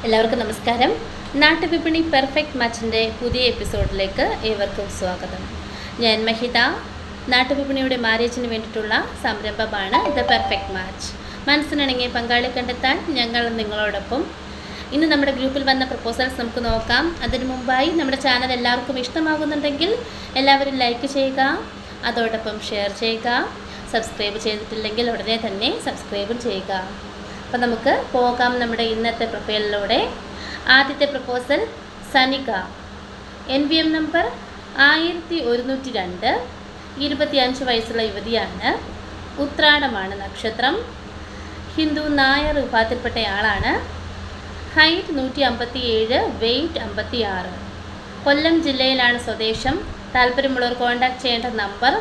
എല്ലാവർക്കും നമസ്കാരം. നാട്ടുവിപണി പെർഫെക്റ്റ് മാച്ചിൻ്റെ പുതിയ എപ്പിസോഡിലേക്ക് ഏവർക്കും സ്വാഗതം. ഞാൻ മഹിത. നാട്ടുവിപണിയുടെ മാരേജിന് വേണ്ടിയിട്ടുള്ള സംരംഭമാണ് ദ പെർഫെക്റ്റ് മാച്ച്. മനസ്സിനിണങ്ങിയ പങ്കാളി കണ്ടെത്താൻ ഞങ്ങൾ നിങ്ങളോടൊപ്പം. ഇന്ന് നമ്മുടെ ഗ്രൂപ്പിൽ വന്ന പ്രപ്പോസൽസ് നമുക്ക് നോക്കാം. അതിനു മുമ്പായി നമ്മുടെ ചാനൽ എല്ലാവർക്കും ഇഷ്ടമാകുന്നുണ്ടെങ്കിൽ എല്ലാവരും ലൈക്ക് ചെയ്യുക, അതോടൊപ്പം ഷെയർ ചെയ്യുക. സബ്സ്ക്രൈബ് ചെയ്തിട്ടില്ലെങ്കിൽ ഉടനെ തന്നെ സബ്സ്ക്രൈബും ചെയ്യുക. അപ്പോൾ നമുക്ക് പോകാം നമ്മുടെ ഇന്നത്തെ പ്രൊഫൈലിലൂടെ. ആദ്യത്തെ പ്രപ്പോസൽ സനിക. NVM നമ്പർ 1102, 25 വയസ്സുള്ള യുവതിയാണ്. ഉത്രാടമാണ് നക്ഷത്രം. ഹിന്ദു നായർ വിഭാഗത്തിൽപ്പെട്ടയാളാണ്. Height 157, weight 56. കൊല്ലം ജില്ലയിലാണ് സ്വദേശം. താല്പര്യമുള്ളവർ കോൺടാക്ട് ചെയ്യേണ്ട നമ്പർ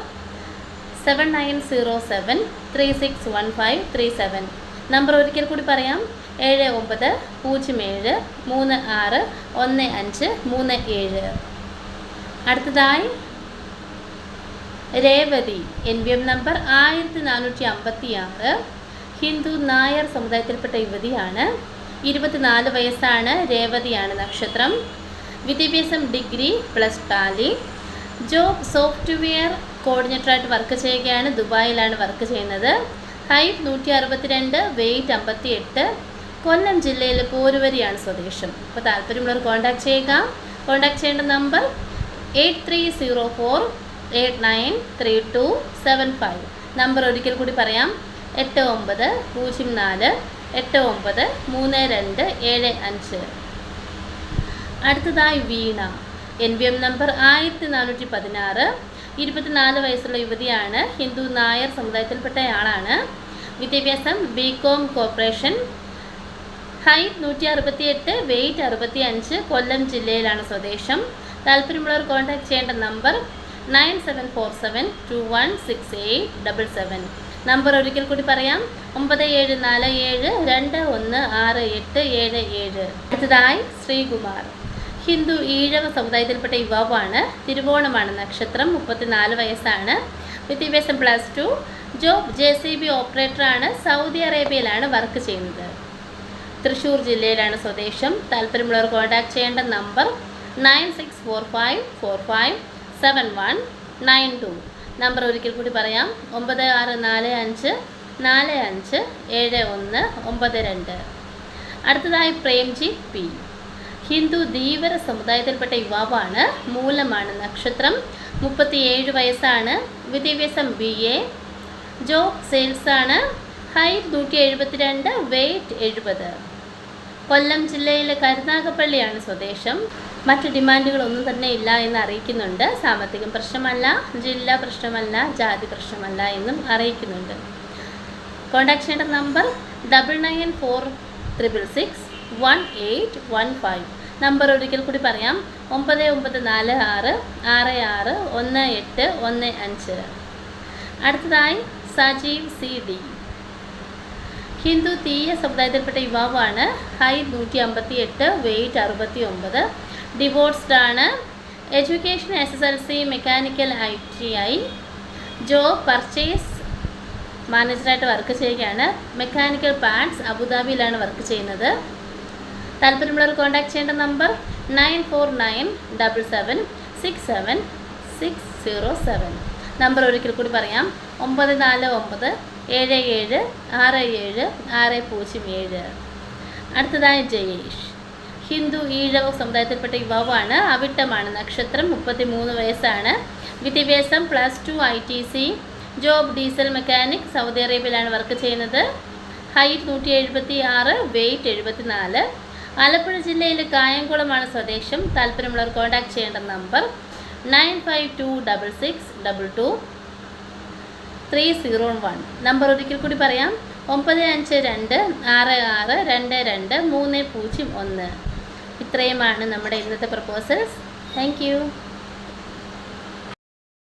7907361537. നമ്പർ ഒരിക്കൽ കൂടി പറയാം: 7907361537. അടുത്തതായി രേവതി. NVM നമ്പർ 1456, ഹിന്ദു നായർ സമുദായത്തിൽപ്പെട്ട യുവതിയാണ്. 24 വയസ്സാണ്. രേവതിയാണ് നക്ഷത്രം. വിദ്യാഭ്യാസം degree plus Tally. Job software കോർഡിനേറ്ററായിട്ട് വർക്ക് ചെയ്യുകയാണ്. ദുബായിലാണ് വർക്ക് ചെയ്യുന്നത്. Height 162, weight 58. കൊല്ലം ജില്ലയിൽ പോരുവരിയാണ് സ്വദേശം. അപ്പോൾ താല്പര്യമുള്ളവർ കോൺടാക്ട് ചെയ്യുക. കോൺടാക്ട് ചെയ്യേണ്ട നമ്പർ 8304893275. നമ്പർ ഒരിക്കൽ കൂടി പറയാം: 8904893275. അടുത്തതായി വീണ. NVM നമ്പർ 1416, 24 വയസ്സുള്ള യുവതിയാണ്. ഹിന്ദു നായർ സമുദായത്തിൽപ്പെട്ടയാളാണ്. വിദ്യാഭ്യാസം BCom corporation. Height 168, weight 65. Kollam ജില്ലയിലാണ് സ്വദേശം. താല്പര്യമുള്ളവർ കോൺടാക്ട് ചെയ്യേണ്ട നമ്പർ 9747216877. നമ്പർ ഒരിക്കൽ കൂടി പറയാം: 9747216877. അടുത്തതായി ശ്രീകുമാർ. ഹിന്ദു ഈഴവ സമുദായത്തിൽപ്പെട്ട യുവാവാണ്. തിരുവോണമാണ് നക്ഷത്രം. 34 വയസ്സാണ്. വിദ്യാഭ്യാസം +2. Job JCB ഓപ്പറേറ്ററാണ്. സൗദി അറേബ്യയിലാണ് വർക്ക് ചെയ്യുന്നത്. തൃശ്ശൂർ ജില്ലയിലാണ് സ്വദേശം. താല്പര്യമുള്ളവർ കോൺടാക്ട് ചെയ്യേണ്ട നമ്പർ 9645457192. നമ്പർ ഒരിക്കൽ കൂടി പറയാം: 9645457192. അടുത്തതായി പ്രേംജിത്ത് P. ഹിന്ദു ധീവര സമുദായത്തിൽപ്പെട്ട യുവാവാണ്. മൂലമാണ് നക്ഷത്രം. 37 വയസ്സാണ്. വിദ്യാഭ്യാസം BA. ജോബ് സെയിൽസാണ്. Height 172, weight 70. കൊല്ലം ജില്ലയിലെ കരുനാഗപ്പള്ളിയാണ് സ്വദേശം. മറ്റ് ഡിമാൻഡുകളൊന്നും തന്നെ ഇല്ല എന്ന് അറിയിക്കുന്നുണ്ട്. സാമ്പത്തികം പ്രശ്നമല്ല, ജില്ല പ്രശ്നമല്ല, ജാതി പ്രശ്നമല്ല എന്നും അറിയിക്കുന്നുണ്ട്. കോൺടാക്ട് ചെയ്യേണ്ട നമ്പർ 9946661815. നമ്പർ ഒരിക്കൽ കൂടി പറയാം: 9946661815. അടുത്തതായി സജീവ് CD. ഹിന്ദു തീയ സമുദായത്തിൽപ്പെട്ട യുവാവാണ്. Height 158, weight 69. ഡിവോഴ്സ്ഡ് ആണ്. Education SSLC, mechanical ITI. Job purchase മാനേജറായിട്ട് വർക്ക് ചെയ്യുകയാണ്. മെക്കാനിക്കൽ പാർട്സ് അബുദാബിയിലാണ് വർക്ക് ചെയ്യുന്നത്. താല്പര്യമുള്ളവർ കോൺടാക്ട് ചെയ്യേണ്ട നമ്പർ 9497767607. നമ്പർ ഒരിക്കൽ കൂടി പറയാം: 9497767607. അടുത്തതായി ജയേഷ്. ഹിന്ദു ഈഴവ സമുദായത്തിൽപ്പെട്ട യുവാവാണ്. അവിട്ടമാണ് നക്ഷത്രം. 33 വയസ്സാണ്. വിദ്യാഭ്യാസം +2 ITC. Job diesel mechanic. Saudi അറേബ്യയിലാണ് വർക്ക് ചെയ്യുന്നത്. Height 176, weight 74. ആലപ്പുഴ ജില്ലയിലെ കായംകുളമാണ് സ്വദേശം. താല്പര്യമുള്ളവർ കോൺടാക്ട് ചെയ്യേണ്ട നമ്പർ 9526223001. നമ്പർ ഒരിക്കൽ കൂടി പറയാം: 9526622301. ഇത്രയുമാണ് നമ്മുടെ ഇന്നത്തെ പ്രപ്പോസൽസ്. Thank you.